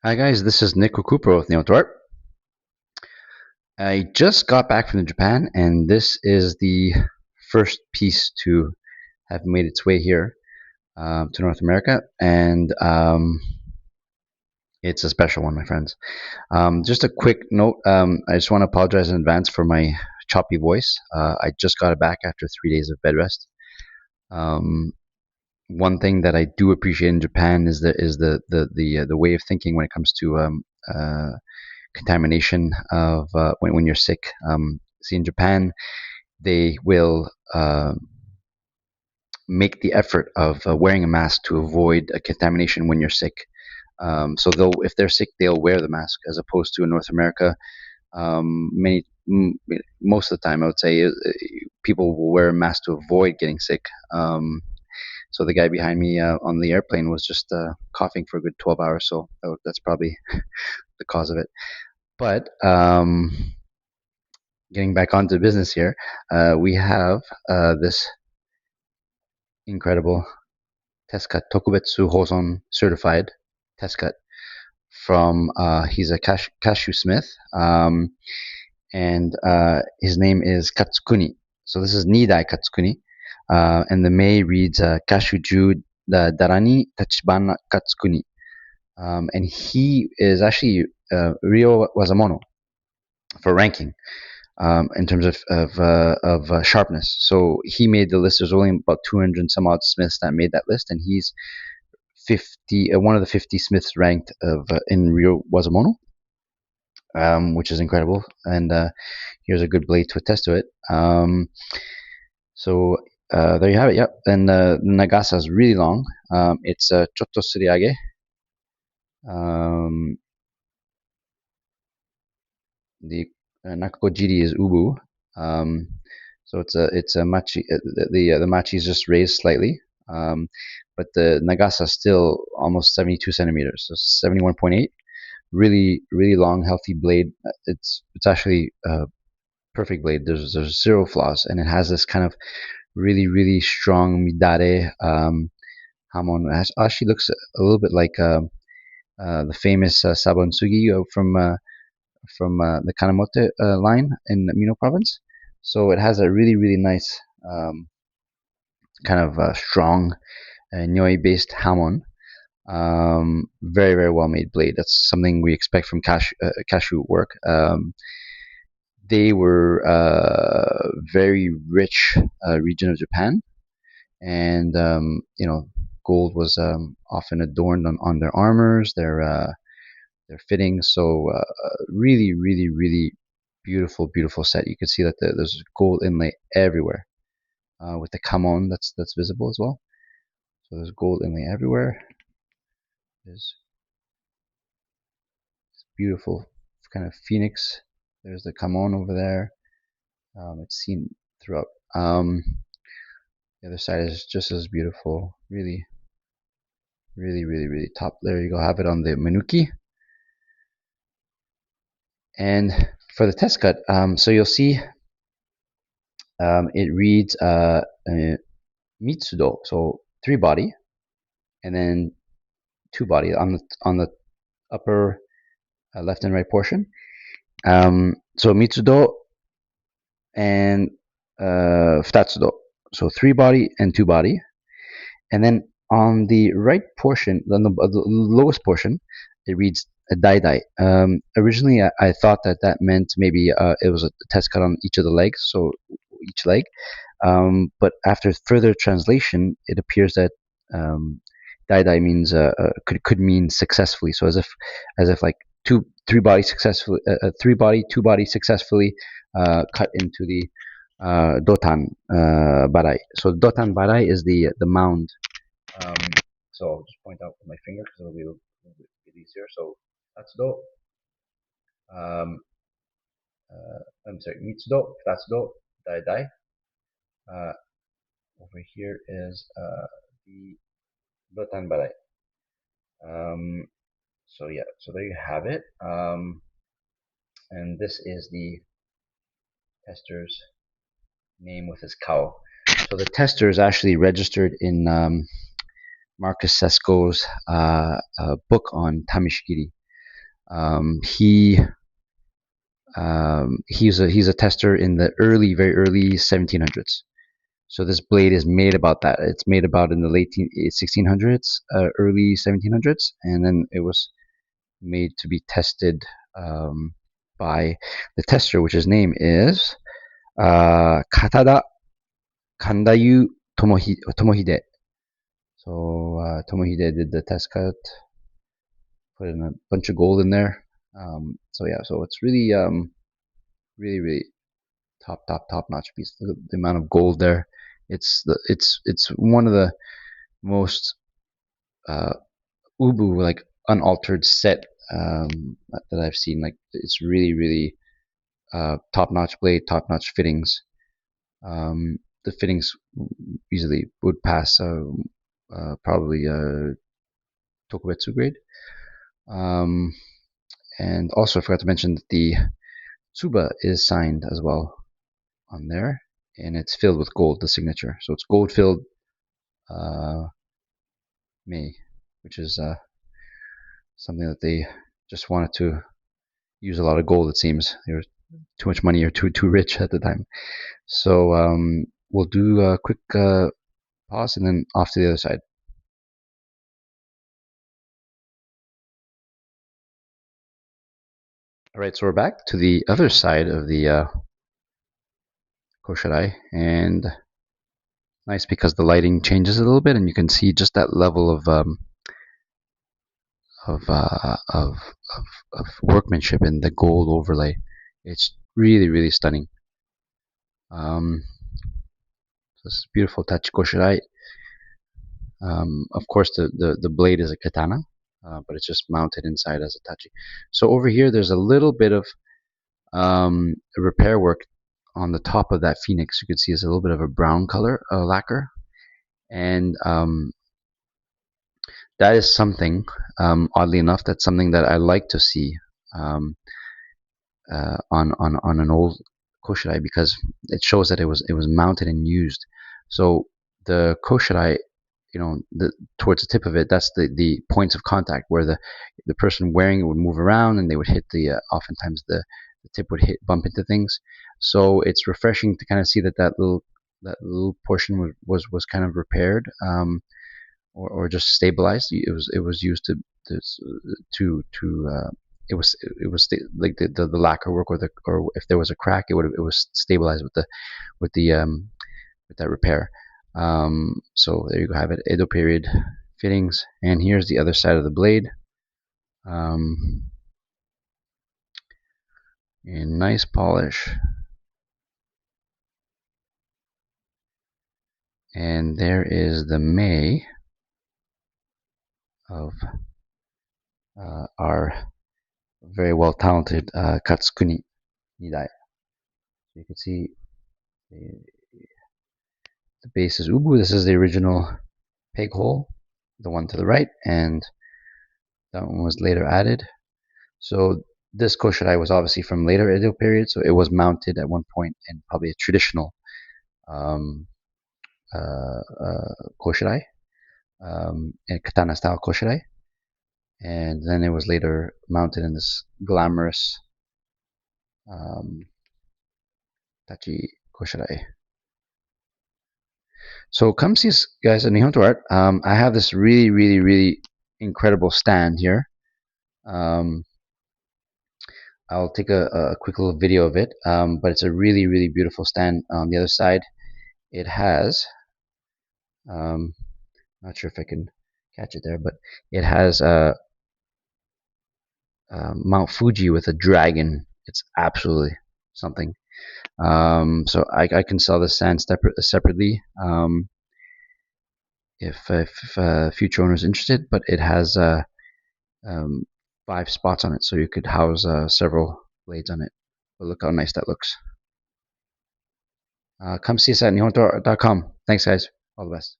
Hi guys, this is Nick Cooper with Neotort. I just got back from Japan, and this is the first piece to have made its way here to North America, and it's a special one, my friends. Just a quick note: I just want to apologize in advance for my choppy voice. I just got it back after 3 days of bed rest. Um, One thing that I do appreciate in Japan is the way of thinking when it comes to contamination of when you're sick. See, in Japan, they will make the effort of wearing a mask to avoid a contamination when you're sick. So they'll, if they're sick, they'll wear the mask, as opposed to in North America. Most of the time, I would say people will wear a mask to avoid getting sick. So the guy behind me on the airplane was just coughing for a good 12 hours, so that's probably the cause of it. But getting back onto business here, we have this incredible test cut, Tokubetsu Hoson certified test cut from, he's a cashew smith, and his name is Katsukuni. So this is Nidai Katsukuni, and the Mei reads Kashuju Darani Tachibana Katsukuni. And he is actually Ryo Wazamono for ranking. In terms of sharpness. So he made the list. There's only about 200 and some odd Smiths that made that list, and he's 50, one of the 50 Smiths ranked in Rio Wazamono, which is incredible. And here's a good blade to attest to it. So there you have it. Yep. And the Nagasa is really long. It's Chotto Suriage. The Nakakojiri is Ubu. Um, so it's a machi. The machi is just raised slightly, but the Nagasa is still almost 72 centimeters, so 71.8. Really long, healthy blade. It's actually a perfect blade. There's zero flaws, and it has this kind of really strong midare hamon. It actually looks a little bit like the famous sabonsugi from the Kanamoto line in Mino province. So it has a really nice kind of strong Nyoi-based hamon. Very well made blade. That's something we expect from cashew work. They were very rich region of Japan, and gold was often adorned on their armors, their fittings. So really beautiful set. You can see that there's gold inlay everywhere, with the kamon that's visible as well. So there's gold inlay everywhere. There's beautiful kind of phoenix. There's the kamon over there. It's seen throughout. The other side is just as beautiful. Really top. There you go. Have it on the Manuki. And for the test cut, so you'll see it reads Mitsudo, so 3 body, and then 2 body on the upper left and right portion. So Mitsudo and Futatsudo, so 3 body and 2 body, and then on the right portion, on the lowest portion, it reads a Dai. Originally, I thought that meant maybe it was a test cut on each of the legs, so each leg. But after further translation, it appears that Dai means could mean successfully. So as if like 3 body successfully, 3 body 2 body successfully cut into the Dotan Barai. So Dotan Barai is the mound. Um, so I'll just point out with my finger because it'll be a little bit easier. So that's Do. Um, I'm sorry, Mitsudo, that's Do, Dai. Uh, Over here is the Dotan Barai. So yeah, so there you have it. And this is the tester's name with his cowl. So the tester is actually registered in Marcus Sesko's book on Tamishikiri. He he's a tester in the very early 1700s. So this blade is made about that. It's made about in the late 1600s, early 1700s, and then it was made to be tested by the tester, which his name is Katada Kandayu Tomohide. So Tomohide did the test cut, put in a bunch of gold in there. So yeah, so it's really really top notch piece. The amount of gold there. It's one of the most uh, ubu like unaltered set that I've seen. Like it's really top notch blade, top notch fittings. The fittings easily would pass probably Tokubetsu grade. Um, and also, I forgot to mention that the Tsuba is signed as well on there, and it's filled with gold, the signature. So it's gold filled uh, Mei, which is something that they just wanted to use a lot of gold. It seems they were too much money or too rich at the time. So we'll do a quick pause and then off to the other side. All right, so we're back to the other side of the Koshirae, and nice because the lighting changes a little bit, and you can see just that level of, uh, of, of workmanship in the gold overlay. It's really stunning. So this is beautiful Tachi Koshirae. Of course, the blade is a katana, but it's just mounted inside as a tachi. So over here, there's a little bit of repair work on the top of that phoenix. You can see it's a little bit of a brown color lacquer, and that is something. Oddly enough, that's something that I like to see um, on an old koshirai because it shows that it was mounted and used. So the koshirai, towards the tip of it, that's the points of contact where the person wearing it would move around and they would hit oftentimes the tip would bump into things. So it's refreshing to kind of see that little portion was kind of repaired, or just stabilized. It was used to like the lacquer work, or if there was a crack, it was stabilized with that repair. So there you have it, Edo period fittings, and here's the other side of the blade. In nice polish, and there is the Mei of our very well talented Katsukuni Nidai. So you can see the base is Ubu. This is the original peg hole, the one to the right, and that one was later added. So this koshirai was obviously from later Edo period, so it was mounted at one point in probably a traditional um, koshirai, a katana style koshirai, and then it was later mounted in this glamorous um, tachi koshirai. So come see us, guys, at Nihonto Art. I have this really incredible stand here. Um, I'll take a quick little video of it, but it's a really beautiful stand. On the other side, it has, not sure if I can catch it there, but it has Mount Fuji with a dragon. It's absolutely something. So I can sell this stand separately if future owners are interested, but it has um, 5 spots on it, so you could house several blades on it. But look how nice that looks. Come see us at nihonto.com. Thanks, guys. All the best.